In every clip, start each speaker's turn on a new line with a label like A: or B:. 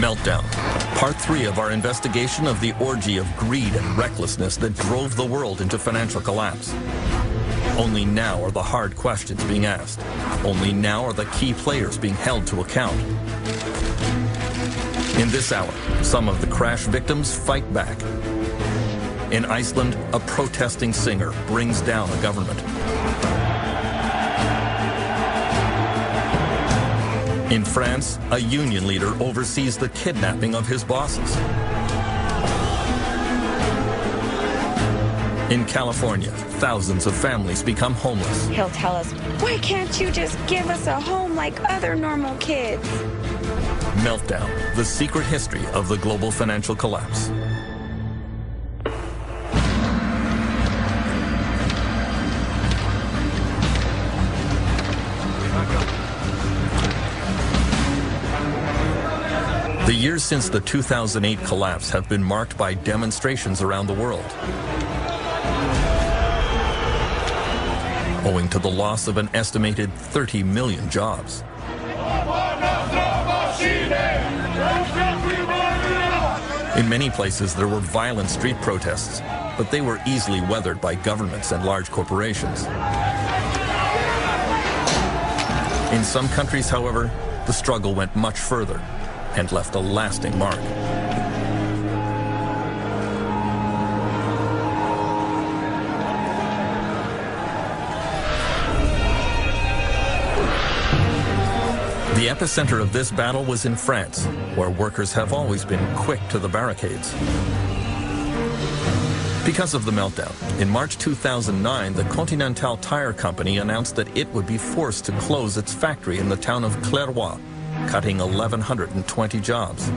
A: Meltdown, part 3 of our investigation of the orgy of greed and recklessness that drove the world into financial collapse. Only now are the hard questions being asked. Only now are the key players being held to account. In this hour, some of the crash victims fight back. In Iceland, a protesting singer brings down a government. In France, a union leader oversees the kidnapping of his bosses. In California, thousands of families become homeless.
B: He'll tell us, why can't you just give us a home like other normal kids?
A: Meltdown, the secret history of the global financial collapse. The years since the 2008 collapse have been marked by demonstrations around the world. Owing to the loss of an estimated 30 million jobs. In many places, there were violent street protests, but they were easily weathered by governments and large corporations. In some countries, however, the struggle went much further and left a lasting mark. The epicenter of this battle was in France, where workers have always been quick to the barricades. Because of the meltdown, in March 2009, the Continental Tire Company announced that it would be forced to close its factory in the town of Clairvaux, cutting 1,120 jobs.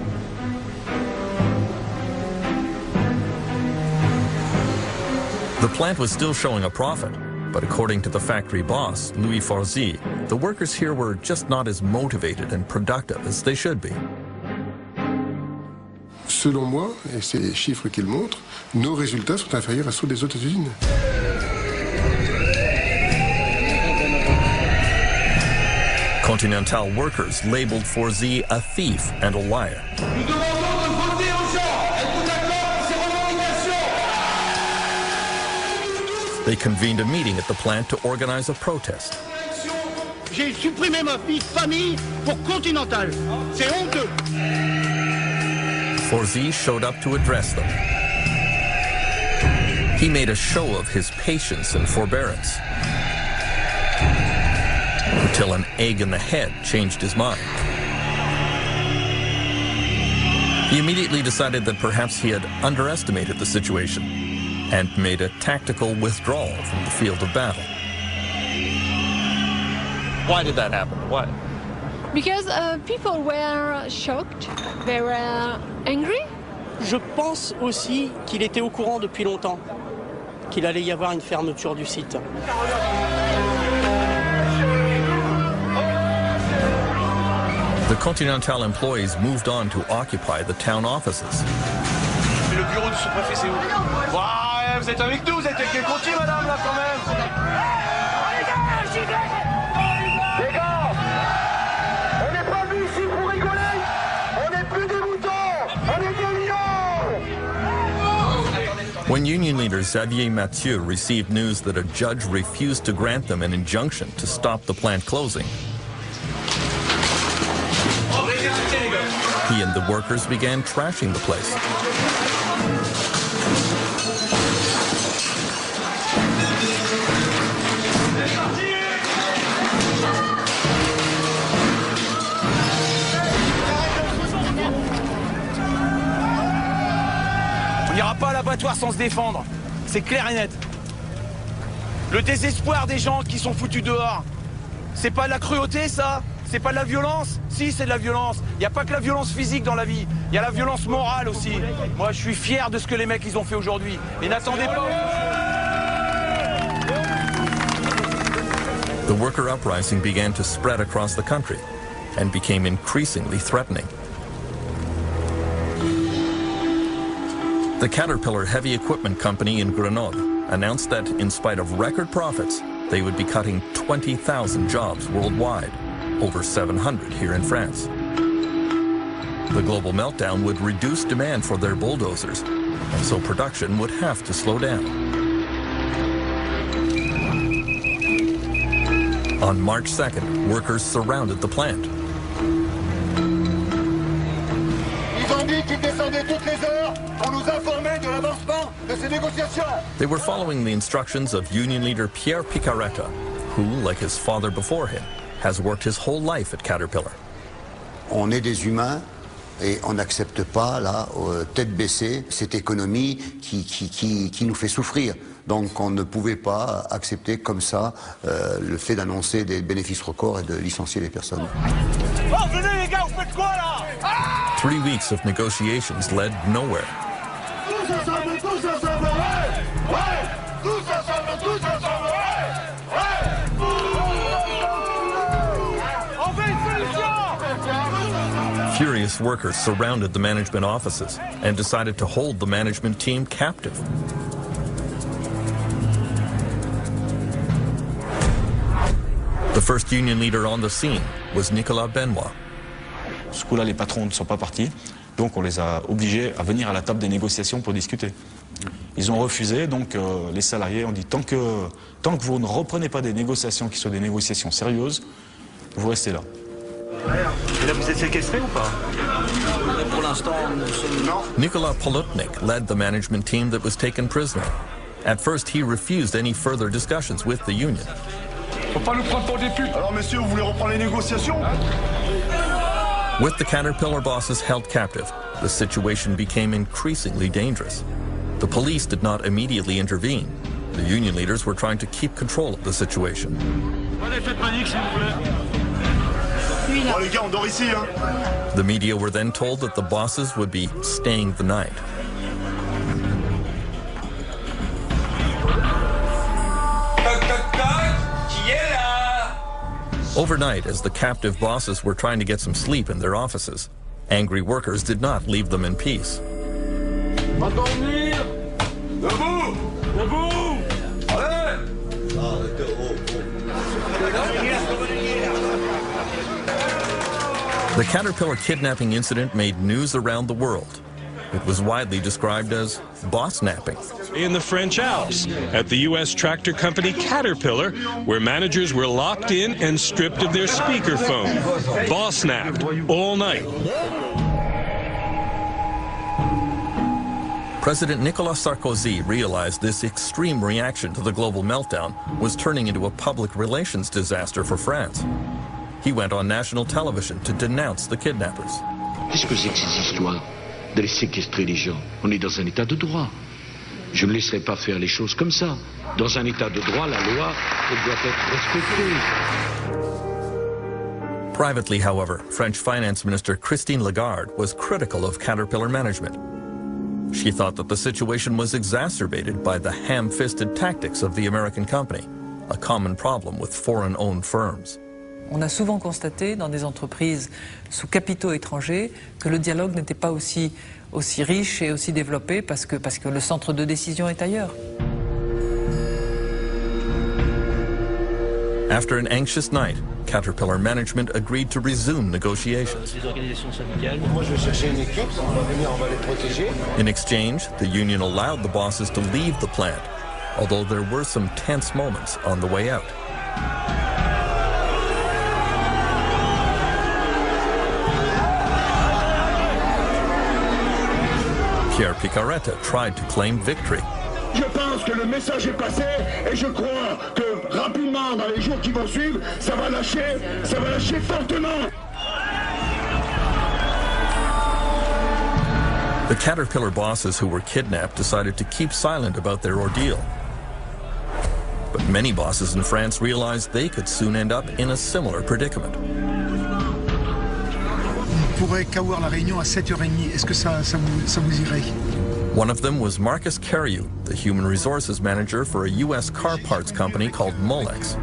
A: The plant was still showing a profit, but according to the factory boss, Louis Forzy, the workers here were just not as motivated and productive as they should be.
C: Selon moi, et c'est les chiffres qu'ils montrent, nos résultats sont inférieurs à ceux des autres usines.
A: Continental workers labeled Forzy a thief and a liar. They convened a meeting at the plant to organize a protest.
D: J'ai supprimé ma vie de famille pour Continental. C'est honteux.
A: Forzy showed up to address them. He made a show of his patience and forbearance, until an egg in the head changed his mind. He immediately decided that perhaps he had underestimated the situation and made a tactical withdrawal from the field of battle. Why did that happen? Why?
E: Because people were shocked, they were angry.
F: Je pense aussi qu'il était au courant depuis longtemps qu'il allait y avoir une fermeture du site.
A: The Continental employees moved on to occupy the town offices.
G: Mais le bureau du sous-préfet, c'est où? Ouais, vous êtes avec nous, vous êtes avec les Conti, madame, là, quand même. Les gars, on n'est pas venus ici pour rigoler. On n'est plus des moutons, on est des lions.
A: When union leader Xavier Mathieu received news that a judge refused to grant them an injunction to stop the plant closing, he and the workers began trashing the place.
G: On n'ira pas à l'abattoir sans se défendre, c'est clair et net. Le désespoir des gens qui sont foutus dehors, c'est pas de la cruauté, ça? C'est pas de la violence? Si, c'est de la violence. Il n'y a pas que la violence physique dans la vie, il y a la violence morale aussi. Moi, je suis fier de ce que les mecs ils ont fait aujourd'hui. Et n'attendez pas.
A: The worker uprising began to spread across the country and became increasingly threatening. The Caterpillar Heavy Equipment Company in Grenoble announced that, in spite of record profits, they would be cutting 20,000 jobs worldwide, over 700 here in France. The global meltdown would reduce demand for their bulldozers, and so production would have to slow down. On March 2nd, workers surrounded the plant. They were following the instructions of union leader Pierre Picaretta, who, like his father before him, has worked his whole life at Caterpillar.
H: On est des humains et on n'accepte pas, là, tête baissée, cette économie qui nous fait souffrir. Donc on ne pouvait pas accepter comme ça le fait d'annoncer des bénéfices records et de licencier les personnes.
G: Oh, venez les gars, vous faites quoi là?
A: 3 weeks of negotiations led nowhere.
G: Tous ensemble, ouais! Ouais! Tous ensemble, ouais! Ouais! On veut une solution!
A: Furious workers surrounded the management offices and decided to hold the management team captive. The first union leader on the scene was Nicolas Benoit.
I: Ce coup-là, les patrons ne sont pas partis, donc on les a obligés à venir à la table des négociations pour discuter. Ils ont refusé, donc les salariés ont dit tant que vous ne reprenez pas des négociations qui sont des négociations sérieuses, vous restez là.
G: Et là, vous êtes séquestré ou pas?
F: Pour l'instant, nous sommes... Non.
A: Nicolas Polutnik led the management team that was taken prisoner. At first, he refused any further discussions with the union.
G: Faut pas nous prendre pour des putes. Alors, messieurs, vous voulez reprendre les négociations?
A: With the Caterpillar bosses held captive, the situation became increasingly dangerous. The police did not immediately intervene. The union leaders were trying to keep control of the situation.
G: Oh, les gars, on dort ici, hein?
A: The media were then told that the bosses would be staying the night. Overnight, as the captive bosses were trying to get some sleep in their offices, angry workers did not leave them in peace. The Caterpillar kidnapping incident made news around the world. It was widely described as boss-napping.
J: In the French Alps, at the U.S. tractor company Caterpillar, where managers were locked in and stripped of their speakerphone, boss-napped all night.
A: President Nicolas Sarkozy realized this extreme reaction to the global meltdown was turning into a public relations disaster for France. He went on national television to denounce the kidnappers.
K: Qu'est-ce que c'est que cette histoire d'aller séquestrer les gens? On est dans un état de droit. Je ne laisserai pas faire les choses comme ça. Dans un état de droit, la loi, elle doit être respectée.
A: Privately, however, French Finance Minister Christine Lagarde was critical of Caterpillar management. She thought that the situation was exacerbated by the ham-fisted tactics of the American company, a common problem with foreign-owned firms.
L: On a souvent constaté dans des entreprises sous capitaux étrangers que le dialogue n'était pas aussi riche et aussi développé parce que le centre de décision est ailleurs.
A: After an anxious night, Caterpillar management agreed to resume negotiations. In exchange, the union allowed the bosses to leave the plant, although there were some tense moments on the way out. Pierre Picaretta tried to claim victory.
M: Je pense que le message est passé et je crois que rapidement, dans les jours qui vont suivre, ça va lâcher fortement.
A: The Caterpillar bosses who were kidnapped decided to keep silent about their ordeal. But many bosses in France realized they could soon end up in a similar predicament.
N: On pourrait qu'avoir la réunion à 7h30. Est-ce que ça vous irait?
A: One of them was Marcus Carriou, the human resources manager for a U.S. car parts company called Molex.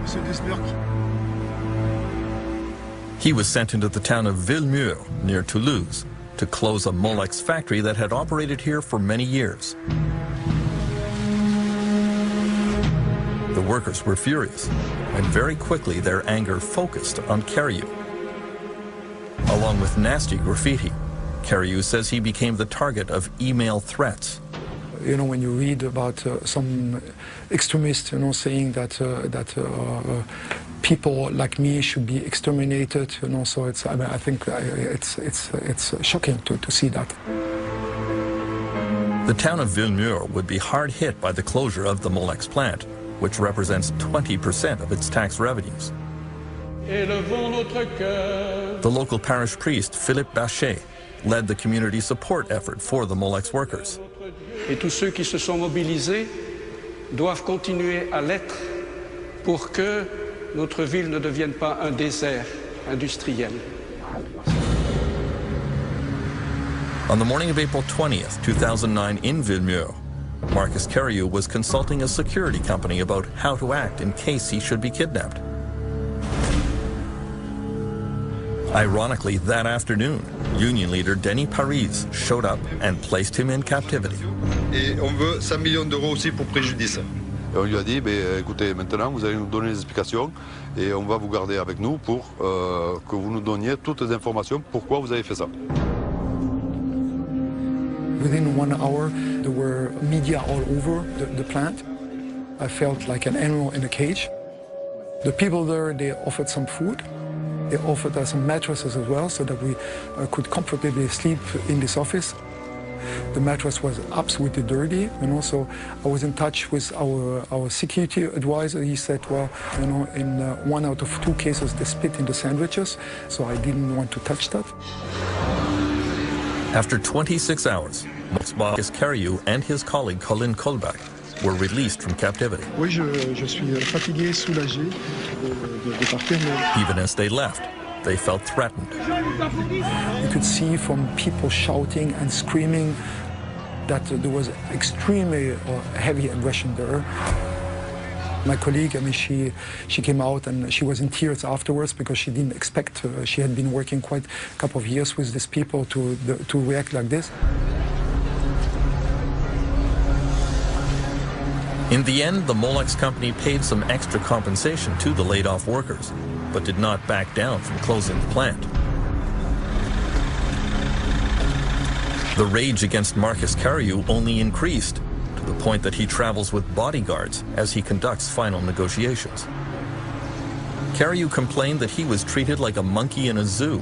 A: He was sent into the town of Villemur, near Toulouse, to close a Molex factory that had operated here for many years. The workers were furious, and very quickly their anger focused on Carriou. Along with nasty graffiti, Carriou says he became the target of email threats.
O: You know, when you read about some extremists, you know, saying that people like me should be exterminated, you know, so it's, I mean, I think it's shocking to see that.
A: The town of Villemur would be hard hit by the closure of the Molex plant, which represents 20% of its tax revenues. The local parish priest, Philippe Bachet, led the community support effort for the Molex workers.
P: Et tous ceux qui se sont mobilisés doivent continuer à l'être pour que notre ville ne devienne pas un désert industriel.
A: On the morning of April 20th, 2009 in Villemur, Marcus Carriou was consulting a security company about how to act in case he should be kidnapped. Ironically, that afternoon, union leader Denis Paris showed up and placed him in captivity.
Q: Et on veut 100 millions d'euros aussi pour préjudice. Et on lui a dit, écoutez, maintenant vous allez nous donner les explications et on va vous garder avec nous pour que vous nous donniez toutes les informations pourquoi vous avez fait ça.
O: Within 1 hour, there were media all over the plant. I felt like an animal in a cage. The people there, they offered some food. They offered us some mattresses as well so that we could comfortably sleep in this office. The mattress was absolutely dirty, you know, so I was in touch with our security advisor. He said, well, you know, in 1 out of 2 cases they spit in the sandwiches, so I didn't want to touch that.
A: After 26 hours, Marcus Carriou and his colleague Colin Colbach were released from captivity.
N: Oui, je suis fatigué, soulagé de partir, mais...
A: Even as they left, they felt threatened.
O: You could see from people shouting and screaming that there was extremely heavy aggression there. My colleague, I mean, she came out and she was in tears afterwards because she didn't expect, she had been working quite a couple of years with these people to react like this.
A: In the end, the Molex company paid some extra compensation to the laid-off workers, but did not back down from closing the plant. The rage against Marcus Carriou only increased, to the point that he travels with bodyguards as he conducts final negotiations. Carriou complained that he was treated like a monkey in a zoo,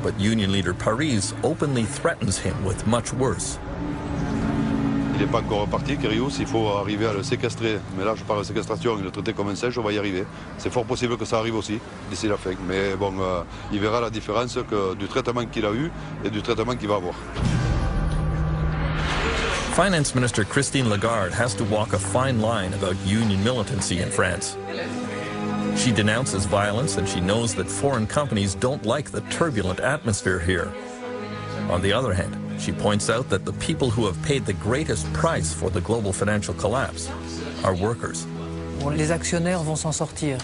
A: but union leader Paris openly threatens him with much worse.
Q: Il n'est pas encore reparti, Carriou, s'il faut arriver à le séquestrer. Mais là, je parle de séquestration et le traiter comme un singe, on va y arriver. C'est fort possible que ça arrive aussi, d'ici la fin. Mais bon, il verra la différence du traitement qu'il a eu et du traitement qu'il va avoir.
A: Finance Minister Christine Lagarde has to walk a fine line about union militancy in France. She denounces violence and she knows that foreign companies don't like the turbulent atmosphere here. On the other hand, she points out that the people who have paid the greatest price for the global financial collapse are workers.
L: Bon, les actionnaires vont s'en sortir.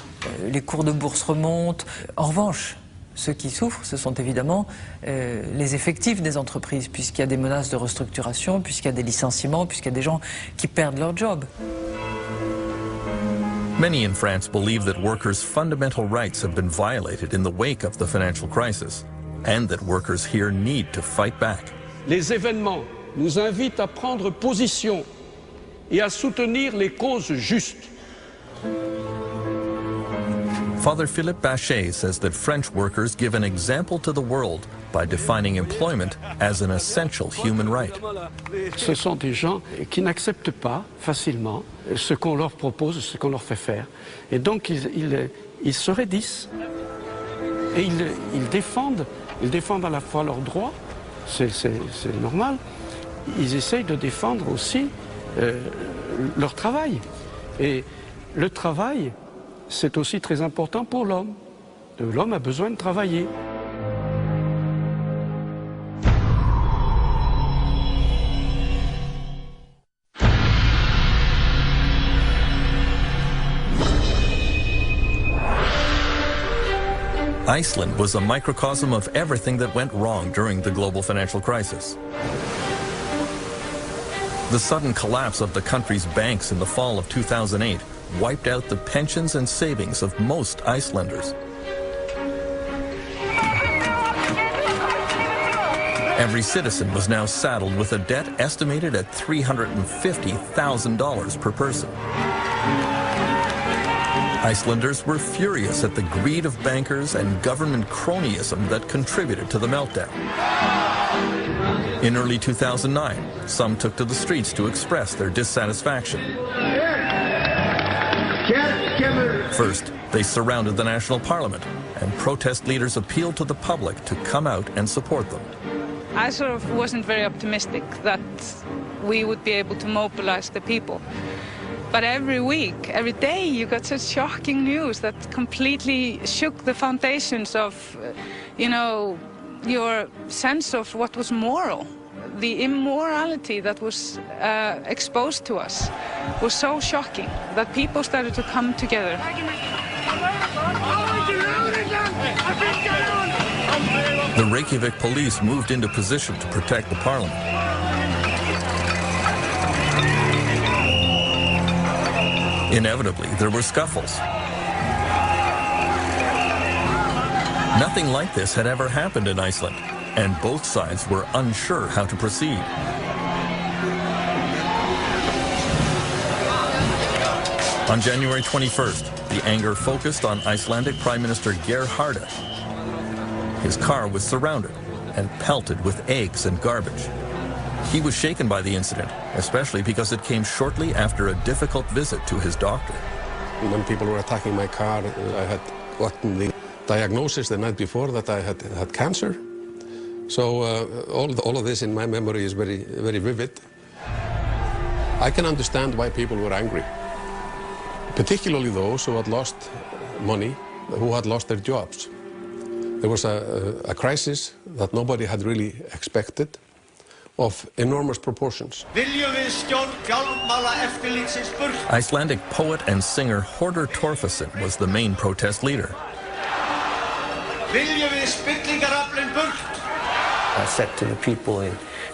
L: Les cours de bourse remontent. En revanche, ceux qui souffrent, ce sont évidemment les effectifs des entreprises, puisqu'il y a des menaces de restructuration, puisqu'il y a des licenciements, puisqu'il y a des gens qui perdent leur job.
A: Many in France believe that workers' fundamental rights have been violated in the wake of the financial crisis, and that workers here need to fight back.
P: Les événements nous invitent à prendre position et à soutenir les causes justes.
A: Father Philippe Bachet says that French workers give an example to the world by defining employment as an essential human right.
P: Ce sont des gens qui n'acceptent pas facilement ce qu'on leur propose, ce qu'on leur fait faire. Et donc ils se raidissent et ils défendent à la fois leurs droits, c'est normal, ils essayent de défendre aussi leur travail. Et le travail, c'est aussi très important pour l'homme. L'homme a besoin de travailler.
A: Iceland was a microcosm of everything that went wrong during the global financial crisis. The sudden collapse of the country's banks in the fall of 2008 wiped out the pensions and savings of most Icelanders. Every citizen was now saddled with a debt estimated at $350,000 per person. Icelanders were furious at the greed of bankers and government cronyism that contributed to the meltdown. In early 2009, some took to the streets to express their dissatisfaction. First, they surrounded the national parliament, and protest leaders appealed to the public to come out and support them.
R: I sort of wasn't very optimistic that we would be able to mobilize the people. But every week, every day, you got such shocking news that completely shook the foundations of, your sense of what was moral. The immorality that was exposed to us was so shocking that people started to come together.
A: The Reykjavik police moved into position to protect the parliament. Inevitably, there were scuffles. Nothing like this had ever happened in Iceland, and both sides were unsure how to proceed. On January 21st, the anger focused on Icelandic Prime Minister Geir Haarde. His car was surrounded and pelted with eggs and garbage. He was shaken by the incident, especially because it came shortly after a difficult visit to his doctor.
S: When people were attacking my car, I had gotten the diagnosis the night before that I had cancer. So all of this in my memory is very, very vivid. I can understand why people were angry, particularly those who had lost money, who had lost their jobs. There was a crisis that nobody had really expected, of enormous proportions.
A: Icelandic poet and singer Hordur Torfason was the main protest leader.
T: I said to the people,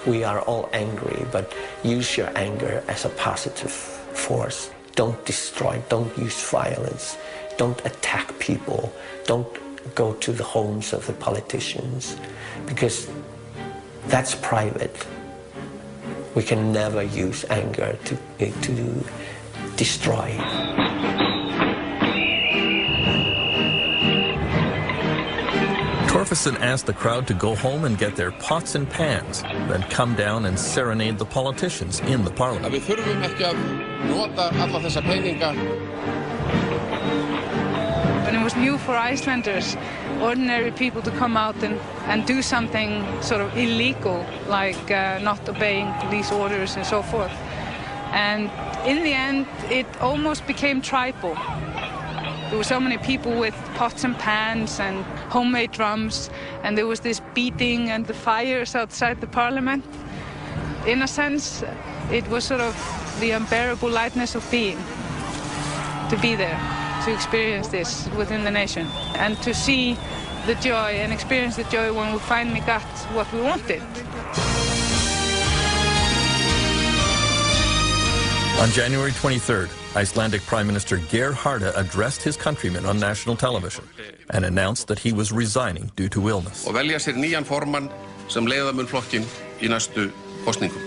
T: we are all angry, but use your anger as a positive force. Don't destroy, don't use violence, don't attack people, don't go to the homes of the politicians, because that's private. We can never use anger to destroy.
A: Torfason asked the crowd to go home and get their pots and pans, then come down and serenade the politicians in the parliament.
S: Við þurfum ekki að nota alla þessa peninga.
R: When it was new for Icelanders, ordinary people to come out and do something sort of illegal, like not obeying police orders and so forth. And in the end, it almost became tribal. There were so many people with pots and pans and homemade drums, and there was this beating and the fires outside the parliament. In a sense, it was sort of the unbearable lightness of being, to be there, to experience this within the nation, and to see the joy and experience the joy when we finally got what we wanted.
A: On January 23rd, Icelandic Prime Minister Geir Haarde addressed his countrymen on national television and announced that he was resigning due to illness.
S: Og velja sér nýjan formann sem leiða mun flokkinn í næstu kosningum.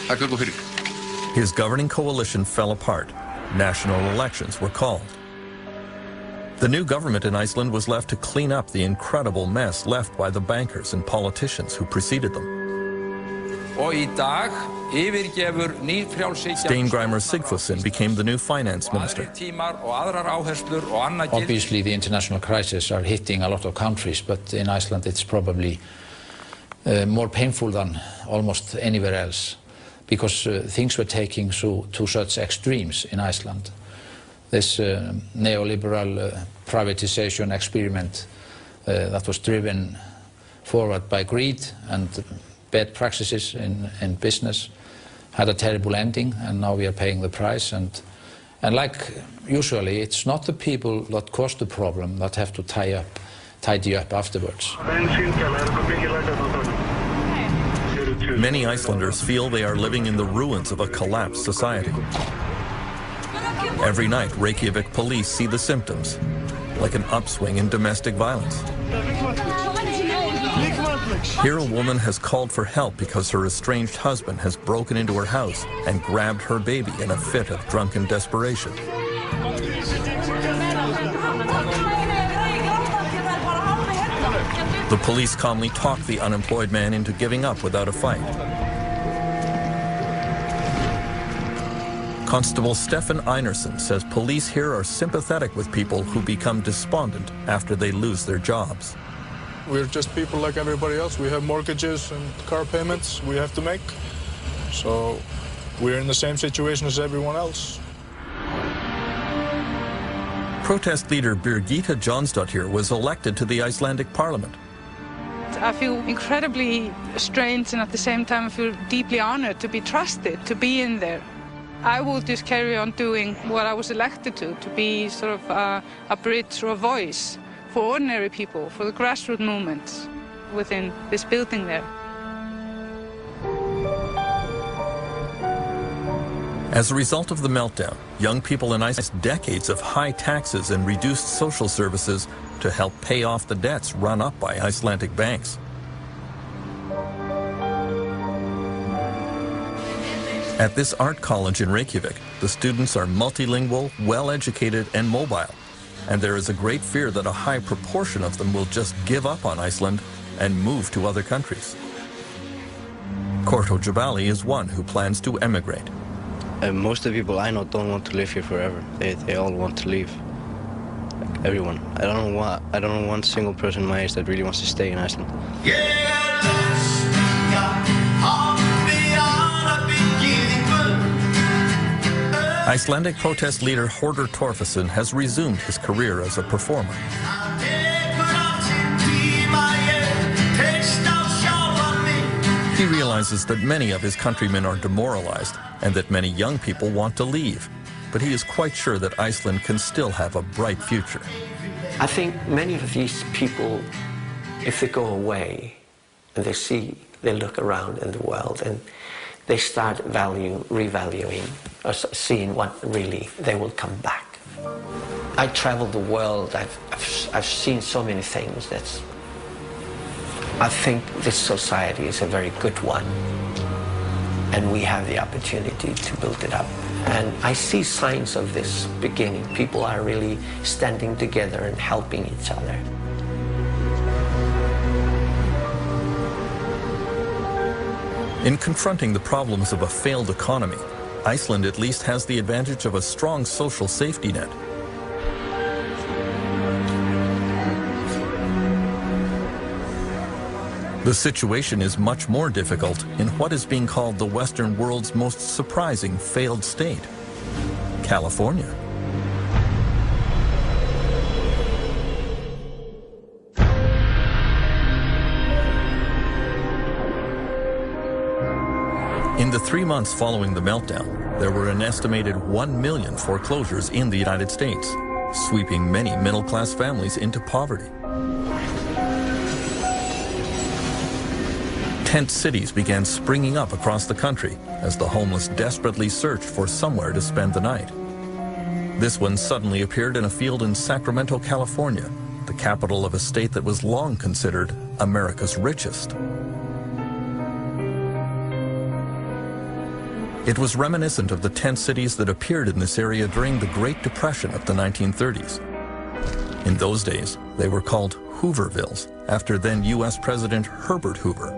S: Takk fyrir.
A: His governing coalition fell apart. National elections were called. The new government in Iceland was left to clean up the incredible mess left by the bankers and politicians who preceded them.
U: Og í dag yfirgefur nýr frjálshyggja.
A: Steingrímur Sigfússon became the new finance minister.
V: Obviously, the international crises are hitting a lot of countries, but in Iceland it's probably more painful than almost anywhere else, because things were taking to such extremes in Iceland. This neoliberal privatization experiment that was driven forward by greed and bad practices in business had a terrible ending, and now we are paying the price. And like usually, it's not the people that caused the problem that have to tidy up afterwards.
A: Many Icelanders feel they are living in the ruins of a collapsed society. Every night, Reykjavik police see the symptoms, like an upswing in domestic violence. Here a woman has called for help because her estranged husband has broken into her house and grabbed her baby in a fit of drunken desperation. The police calmly talk the unemployed man into giving up without a fight. Constable Stefan Einerson says police here are sympathetic with people who become despondent after they lose their jobs.
B: We're just people like everybody else. We have mortgages and car payments we have to make. So we're in the same situation as everyone else.
A: Protest leader Birgitta Jonsdottir was elected to the Icelandic parliament.
R: I feel incredibly strange, and at the same time I feel deeply honored to be trusted, to be in there. I will just carry on doing what I was elected to be sort of a bridge or a voice for ordinary people, for the grassroots movements within this building there.
A: As a result of the meltdown, young people in Iceland faced decades of high taxes and reduced social services to help pay off the debts run up by Icelandic banks. At this art college in Reykjavik, the students are multilingual, well-educated, and mobile. And there is a great fear that a high proportion of them will just give up on Iceland and move to other countries. Korto Jabali is one who plans to emigrate.
C: Most of the people I know don't want to live here forever. They all want to leave. Like everyone. I don't know one single person my age that really wants to stay in Iceland.
A: Icelandic protest leader Hordur Torfason has resumed his career as a performer. He realizes that many of his countrymen are demoralized and that many young people want to leave. But he is quite sure that Iceland can still have a bright future.
T: I think many of these people, if they go away and they look around in the world and they start revaluing or seeing what really they will come back. I traveled the world. I've seen so many things. I think this society is a very good one, and we have the opportunity to build it up. And I see signs of this beginning. People are really standing together and helping each other.
A: In confronting the problems of a failed economy, Iceland at least has the advantage of a strong social safety net. The situation is much more difficult in what is being called the Western world's most surprising failed state, California. In the 3 months following the meltdown, there were an estimated 1 million foreclosures in the United States, sweeping many middle-class families into poverty. Tent cities began springing up across the country as the homeless desperately searched for somewhere to spend the night. This one suddenly appeared in a field in Sacramento, California, the capital of a state that was long considered America's richest. It was reminiscent of the tent cities that appeared in this area during the Great Depression of the 1930s. In those days, they were called Hoovervilles, after then U.S. President Herbert Hoover.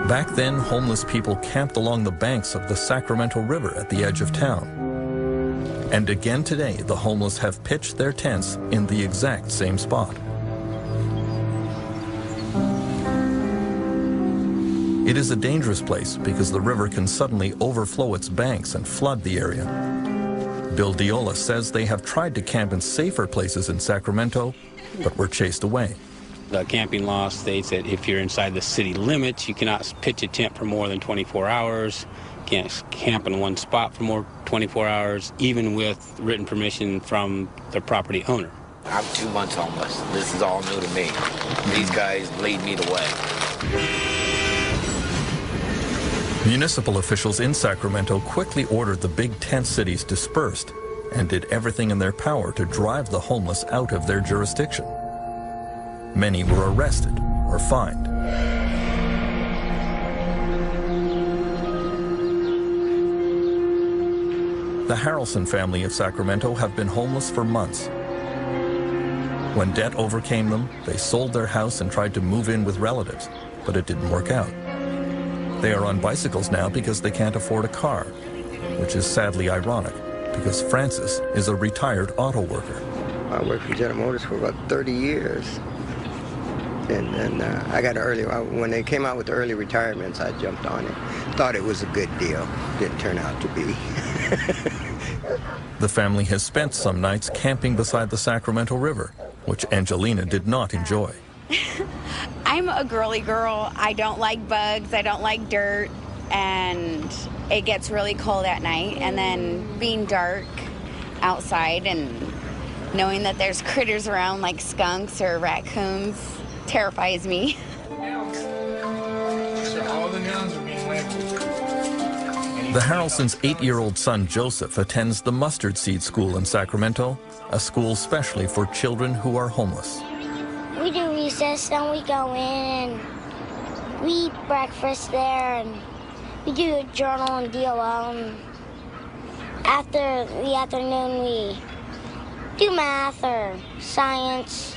A: Back then, homeless people camped along the banks of the Sacramento River at the edge of town. And again today, the homeless have pitched their tents in the exact same spot. It is a dangerous place because the river can suddenly overflow its banks and flood the area. Bill Diola says they have tried to camp in safer places in Sacramento, but were chased away.
W: The camping law states that if you're inside the city limits, you cannot pitch a tent for more than 24 hours. You can't camp in one spot for more than 24 hours, even with written permission from the property owner.
X: I'm 2 months homeless. This is all new to me. These guys lead me the way.
A: Municipal officials in Sacramento quickly ordered the big tent cities dispersed, and did everything in their power to drive the homeless out of their jurisdiction. Many were arrested or fined. The Harrelson family of Sacramento have been homeless for months. When debt overcame them, they sold their house and tried to move in with relatives, but it didn't work out. They are on bicycles now because they can't afford a car, which is sadly ironic, because Francis is a retired auto worker.
D: I worked for General Motors for about 30 years. And I got when they came out with the early retirements, I jumped on it. Thought it was a good deal. Didn't turn out to be.
A: The family has spent some nights camping beside the Sacramento River, which Angelina did not enjoy.
E: I'm a girly girl. I don't like bugs. I don't like dirt. And it gets really cold at night. And then being dark outside and knowing that there's critters around like skunks or raccoons terrifies me.
A: The Harrelsons' 8-year-old son Joseph attends the Mustard Seed School in Sacramento, a school specially for children who are homeless.
H: We do recess, then we go in and we eat breakfast there, and we do a journal and DOL. And after the afternoon, we do math or science,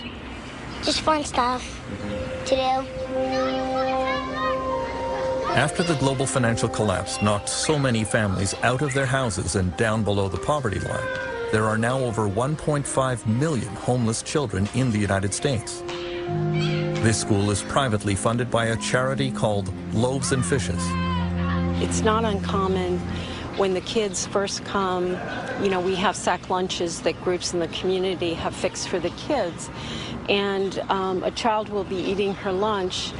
H: just fun stuff to do.
A: After the global financial collapse knocked so many families out of their houses and down below the poverty line, there are now over 1.5 million homeless children in the United States. This school is privately funded by a charity called Loaves and Fishes.
I: It's not uncommon when the kids first come, we have sack lunches that groups in the community have fixed for the kids. And a child will be eating her lunch,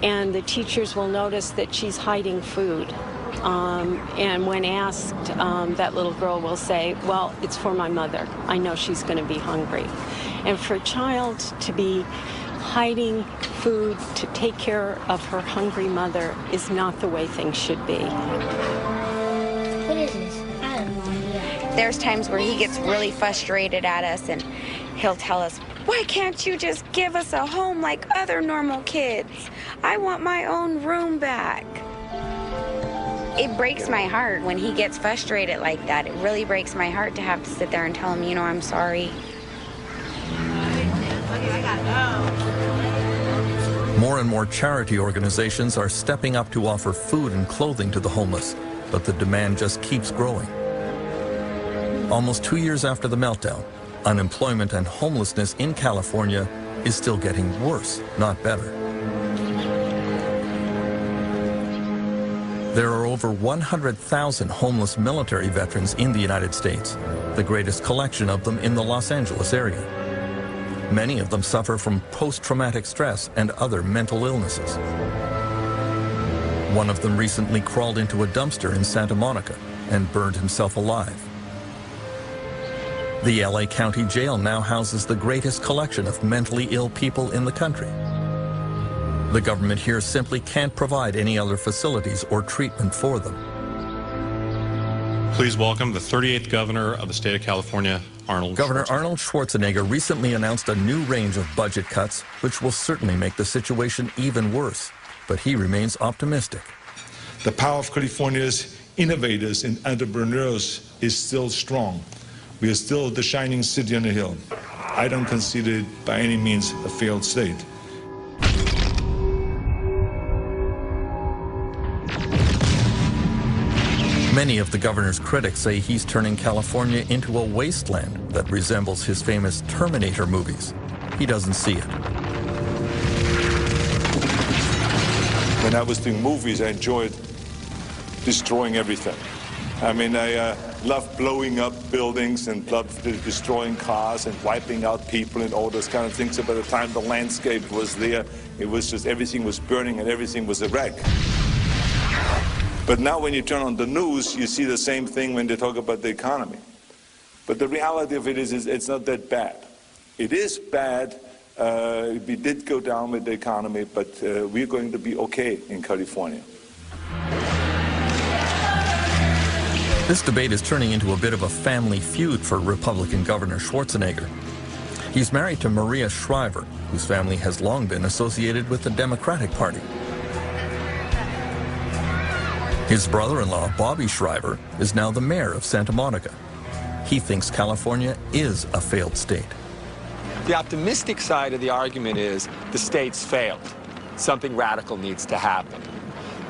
I: and the teachers will notice that she's hiding food. And when asked, that little girl will say, well, it's for my mother. I know she's going to be hungry. And for a child to be hiding food to take care of her hungry mother is not the way things should be.
H: What is this? I don't know.
E: There's times where he gets really frustrated at us and he'll tell us, why can't you just give us a home like other normal kids? I want my own room back. It breaks my heart when he gets frustrated like that. It really breaks my heart to have to sit there and tell him, I'm sorry.
A: More and more charity organizations are stepping up to offer food and clothing to the homeless, but the demand just keeps growing. Almost 2 years after the meltdown, unemployment and homelessness in California is still getting worse, not better. There are over 100,000 homeless military veterans in the United States, the greatest collection of them in the Los Angeles area. Many of them suffer from post-traumatic stress and other mental illnesses. One of them recently crawled into a dumpster in Santa Monica and burned himself alive. The LA County Jail now houses the greatest collection of mentally ill people in the country. The government here simply can't provide any other facilities or treatment for them.
Y: Please welcome the 38th Governor of the state of California,
A: Governor Arnold Schwarzenegger recently announced a new range of budget cuts, which will certainly make the situation even worse. But he remains optimistic.
Z: The power of California's innovators and entrepreneurs is still strong. We are still the shining city on the hill. I don't consider it by any means a failed state.
A: Many of the governor's critics say he's turning California into a wasteland that resembles his famous Terminator movies. He doesn't see it.
Z: When I was doing movies, I enjoyed destroying everything. I mean, I love blowing up buildings and love destroying cars and wiping out people and all those kind of things. So by the time the landscape was there, it was just everything was burning and everything was a wreck. But now when you turn on the news, you see the same thing when they talk about the economy. But the reality of it is it's not that bad. It is bad. We did go down with the economy, but we're going to be okay in California.
A: This debate is turning into a bit of a family feud for Republican Governor Schwarzenegger. He's married to Maria Shriver, whose family has long been associated with the Democratic Party. His brother-in-law, Bobby Shriver, is now the mayor of Santa Monica. He thinks California is a failed state.
F: The optimistic side of the argument is the state's failed. Something radical needs to happen.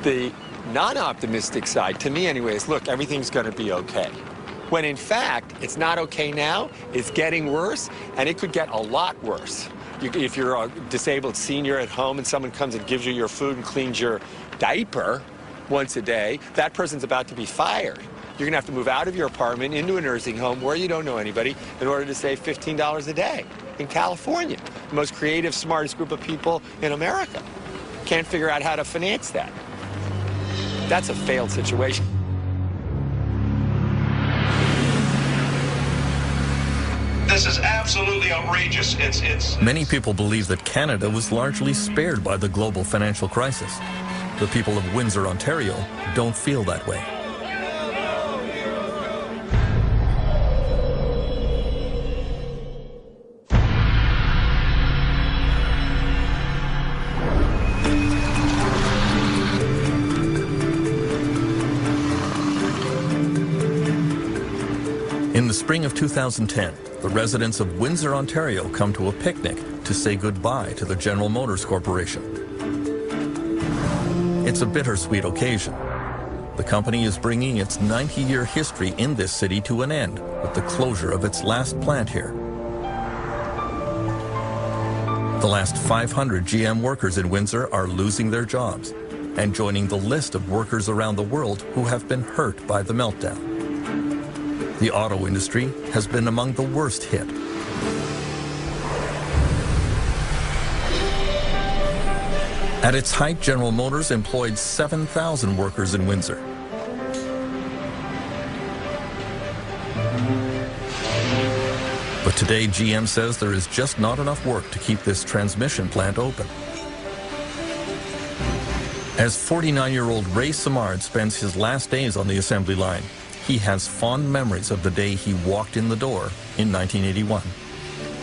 F: The non-optimistic side, to me anyways, look, everything's going to be okay. When in fact, it's not okay now, it's getting worse, and it could get a lot worse. If you're a disabled senior at home and someone comes and gives you your food and cleans your diaper once a day, that person's about to be fired. You're going to have to move out of your apartment into a nursing home where you don't know anybody in order to save $15 a day in California. The most creative, smartest group of people in America. Can't figure out how to finance that. That's a failed situation.
G: This is absolutely outrageous.
A: Many people believe that Canada was largely spared by the global financial crisis. The people of Windsor, Ontario, don't feel that way. In the spring of 2010, the residents of Windsor, Ontario come to a picnic to say goodbye to the General Motors Corporation. It's a bittersweet occasion. The company is bringing its 90-year history in this city to an end with the closure of its last plant here. The last 500 GM workers in Windsor are losing their jobs and joining the list of workers around the world who have been hurt by the meltdown. The auto industry has been among the worst hit. At its height, General Motors employed 7,000 workers in Windsor. But today, GM says there is just not enough work to keep this transmission plant open. As 49-year-old Ray Simard spends his last days on the assembly line, he has fond memories of the day he walked in the door in 1981.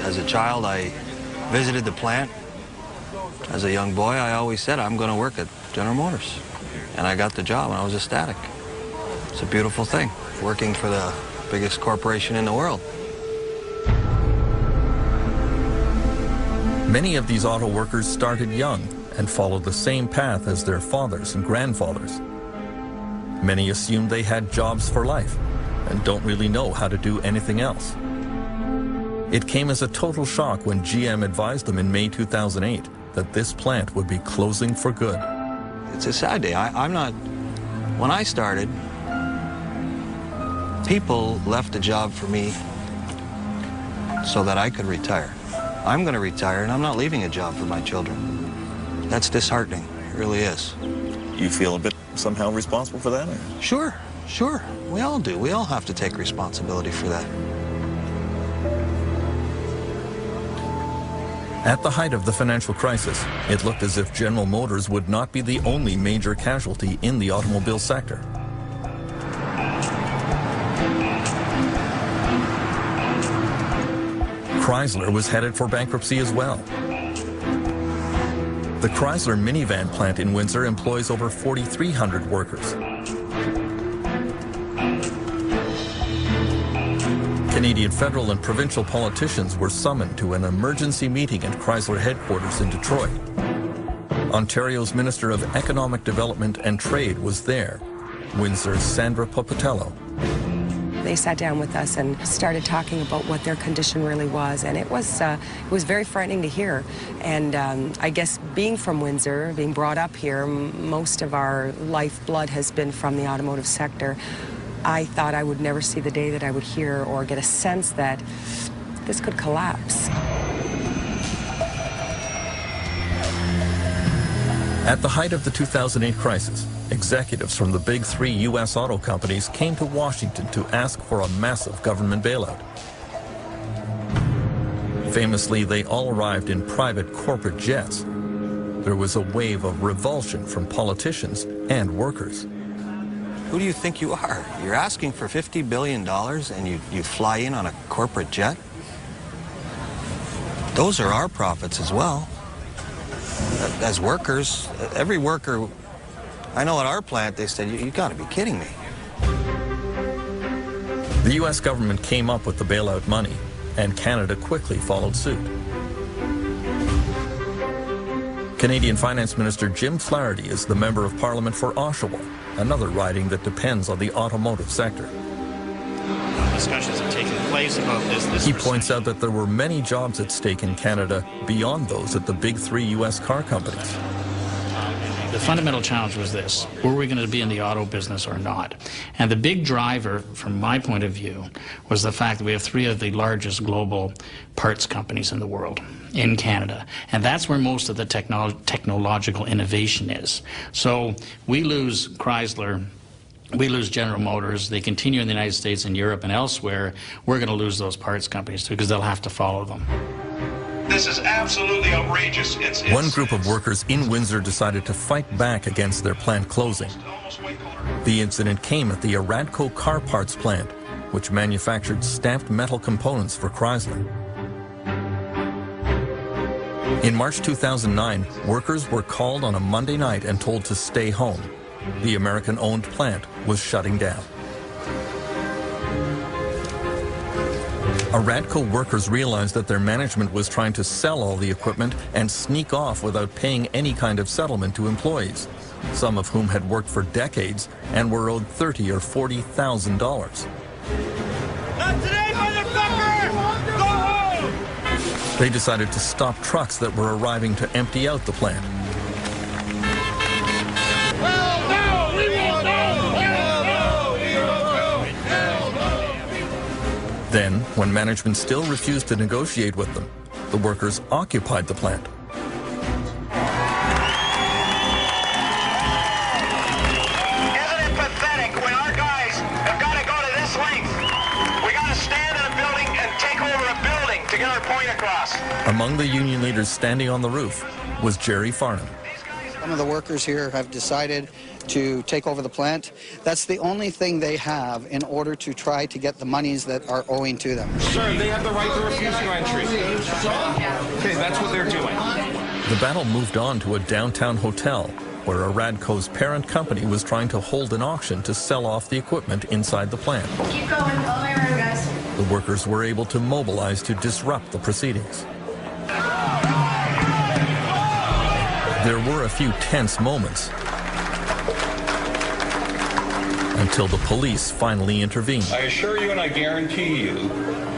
J: As a child, I visited the plant. As a young boy, I always said, I'm going to work at General Motors. And I got the job, and I was ecstatic. It's a beautiful thing, working for the biggest corporation in the world.
A: Many of these auto workers started young and followed the same path as their fathers and grandfathers. Many assume they had jobs for life and don't really know how to do anything else. It came as a total shock when GM advised them in May 2008 that this plant would be closing for good.
J: It's a sad day. When I started, people left a job for me so that I could retire. I'm going to retire, and I'm not leaving a job for my children. That's disheartening. It really is.
K: You feel a bit somehow responsible for that? Or?
J: Sure. We all do. We all have to take responsibility for that.
A: At the height of the financial crisis, it looked as if General Motors would not be the only major casualty in the automobile sector. Chrysler was headed for bankruptcy as well. The Chrysler minivan plant in Windsor employs over 4,300 workers. Canadian federal and provincial politicians were summoned to an emergency meeting at Chrysler headquarters in Detroit. Ontario's Minister of Economic Development and Trade was there, Windsor's Sandra Popatello.
M: They sat down with us and started talking about what their condition really was, and it was very frightening to hear. And I guess being from Windsor, being brought up here, most of our lifeblood has been from the automotive sector. I thought I would never see the day that I would hear or get a sense that this could collapse.
A: At the height of the 2008 crisis, executives from the big three U.S. auto companies came to Washington to ask for a massive government bailout. Famously, they all arrived in private corporate jets. There was a wave of revulsion from politicians and workers.
J: Who do you think you are? You're asking for $50 billion and you fly in on a corporate jet? Those are our profits as well. As workers, every worker, I know at our plant, they said, you got to be kidding me.
A: The U.S. government came up with the bailout money, and Canada quickly followed suit. Canadian Finance Minister Jim Flaherty is the Member of Parliament for Oshawa, another riding that depends on the automotive sector.
L: Discussions have taken place about this.
A: He points out that there were many jobs at stake in Canada beyond those at the big three U.S. car companies.
L: The fundamental challenge was this: were we going to be in the auto business or not? And the big driver, from my point of view, was the fact that we have three of the largest global parts companies in the world, in Canada. And that's where most of the technological innovation is. So we lose Chrysler, we lose General Motors, they continue in the United States and Europe and elsewhere, we're going to lose those parts companies too, because they'll have to follow them.
G: This is absolutely outrageous.
A: One group of workers in Windsor decided to fight back against their plant closing. The incident came at the Aradco car parts plant, which manufactured stamped metal components for Chrysler. In March 2009, workers were called on a Monday night and told to stay home. The American-owned plant was shutting down. Aradco workers realized that their management was trying to sell all the equipment and sneak off without paying any kind of settlement to employees, some of whom had worked for decades and were owed $30,000 or $40,000.
N: Not today, motherfucker! Go home!
A: They decided to stop trucks that were arriving to empty out the plant. Then, when management still refused to negotiate with them, the workers occupied the plant.
G: Isn't it pathetic when our guys have got to go to this length? We got to stand in a building and take over a building to get our point across.
A: Among the union leaders standing on the roof was Jerry Farnham.
O: Some of the workers here have decided to take over the plant. That's the only thing they have in order to try to get the monies that are owing to them.
P: Sir, they have the right to refuse you entry. Okay, that's what they're doing.
A: The battle moved on to a downtown hotel where Aradco's parent company was trying to hold an auction to sell off the equipment inside the plant.
N: Keep going, follow my room, guys.
A: The workers were able to mobilize to disrupt the proceedings. There were a few tense moments until the police finally intervened.
Q: I assure you and I guarantee you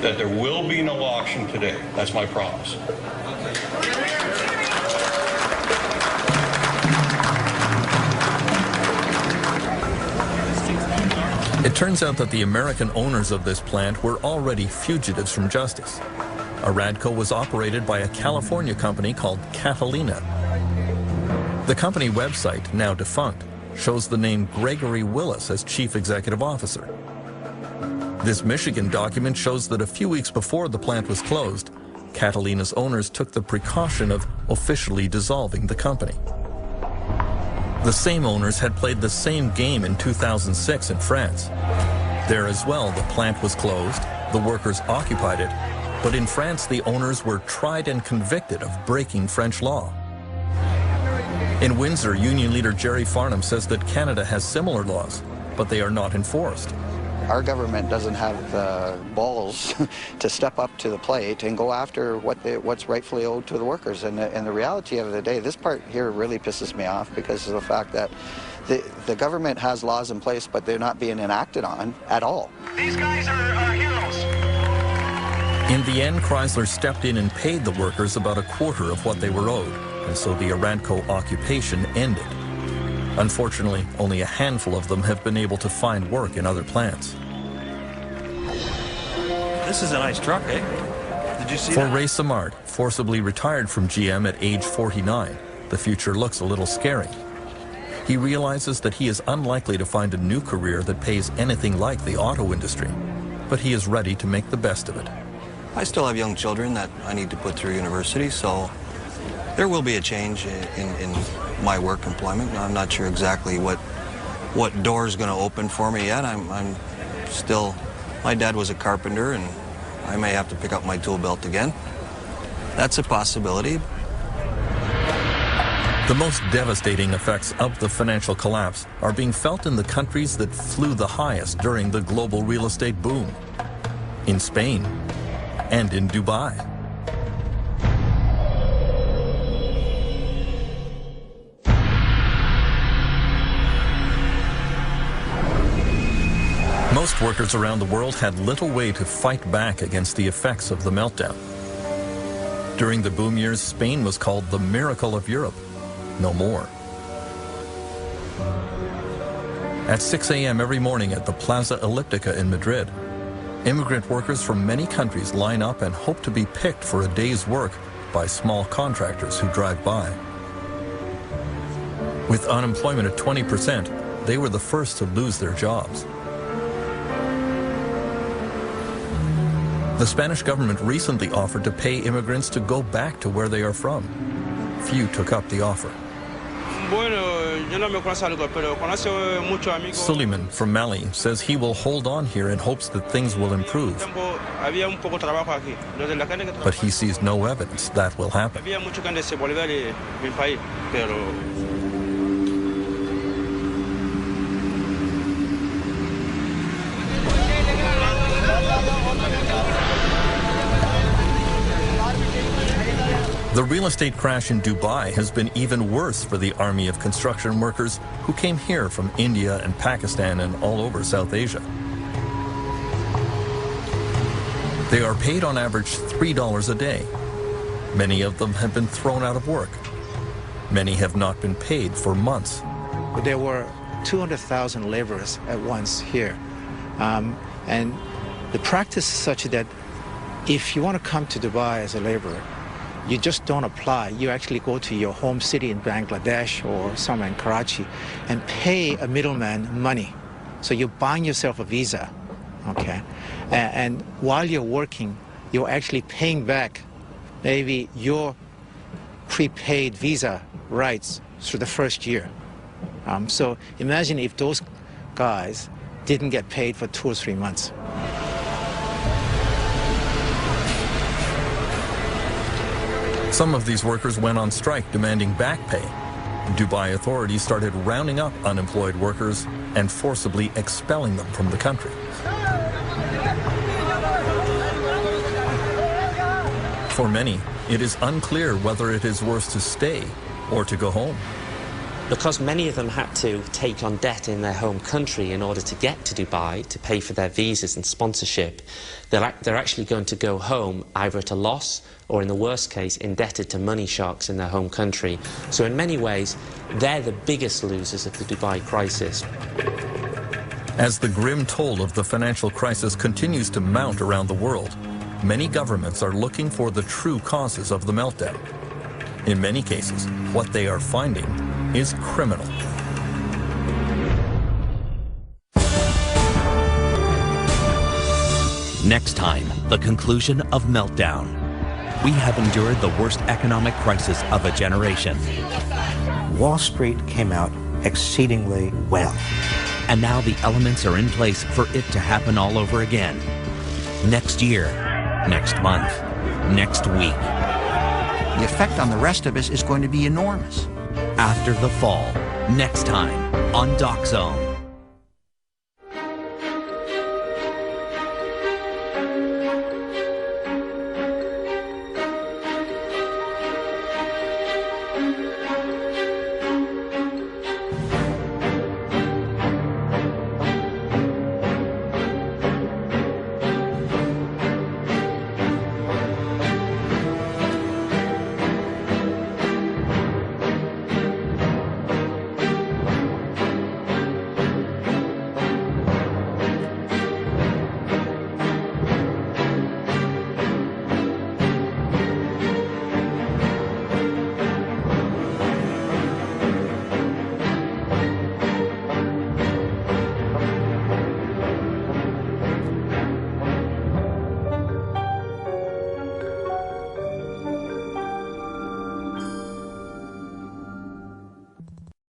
Q: that there will be no auction today. That's my promise.
A: It turns out that the American owners of this plant were already fugitives from justice. Aradco was operated by a California company called Catalina. The company website, now defunct, shows the name Gregory Willis as chief executive officer. This Michigan document shows that a few weeks before the plant was closed, Catalina's owners took the precaution of officially dissolving the company. The same owners had played the same game in 2006 in France. There as well, the plant was closed, the workers occupied it, but in France the owners were tried and convicted of breaking French law. In Windsor, union leader Jerry Farnham says that Canada has similar laws, but they are not enforced.
O: Our government doesn't have the balls to step up to the plate and go after what's rightfully owed to the workers. And the reality of the day, this part here really pisses me off because of the fact that the government has laws in place, but they're not being enacted on at all.
G: These guys are heroes.
A: In the end, Chrysler stepped in and paid the workers about a quarter of what they were owed, and so the Aradco occupation ended. Unfortunately, only a handful of them have been able to find work in other plants.
J: This is a nice truck, eh? Did you see
A: For
J: that?
A: Ray Samard, forcibly retired from GM at age 49, the future looks a little scary. He realizes that he is unlikely to find a new career that pays anything like the auto industry, but he is ready to make the best of it.
J: I still have young children that I need to put through university, so there will be a change in my work employment. I'm not sure exactly what what door is going to open for me yet. I'm still, my dad was a carpenter, and I may have to pick up my tool belt again. That's a possibility.
A: The most devastating effects of the financial collapse are being felt in the countries that flew the highest during the global real estate boom, in Spain and in Dubai. Most workers around the world had little way to fight back against the effects of the meltdown. During the boom years, Spain was called the miracle of Europe. No more. At 6 a.m. every morning at the Plaza Elliptica in Madrid, immigrant workers from many countries line up and hope to be picked for a day's work by small contractors who drive by. With unemployment at 20%, they were the first to lose their jobs. The Spanish government recently offered to pay immigrants to go back to where they are from. Few took up the offer. Suleiman from Mali says he will hold on here in hopes that things will improve. But he sees no evidence that will happen. The real estate crash in Dubai has been even worse for the army of construction workers who came here from India and Pakistan and all over South Asia. They are paid on average $3 a day. Many of them have been thrown out of work. Many have not been paid for months.
B: There were 200,000 laborers at once here. And the practice is such that if you want to come to Dubai as a laborer, you just don't apply. You actually go to your home city in Bangladesh or somewhere in Karachi and pay a middleman money. So you're buying yourself a visa, okay? And while you're working, you're actually paying back maybe your prepaid visa rights through the first year. So imagine if those guys didn't get paid for 2 or 3 months.
A: Some of these workers went on strike demanding back pay. Dubai authorities started rounding up unemployed workers and forcibly expelling them from the country. For many, it is unclear whether it is worse to stay or to go home.
C: Because many of them had to take on debt in their home country in order to get to Dubai to pay for their visas and sponsorship, they're actually going to go home either at a loss or, in the worst case, indebted to money sharks in their home country. So in many ways, they're the biggest losers of the Dubai crisis.
A: As the grim toll of the financial crisis continues to mount around the world, many governments are looking for the true causes of the meltdown. In many cases, what they are finding is criminal.
R: Next time, the conclusion of Meltdown. We have endured the worst economic crisis of a generation.
S: Wall Street came out exceedingly well.
R: And now the elements are in place for it to happen all over again. Next year, next month, next week.
S: The effect on the rest of us is going to be enormous.
R: After the fall, next time on Doc Zone.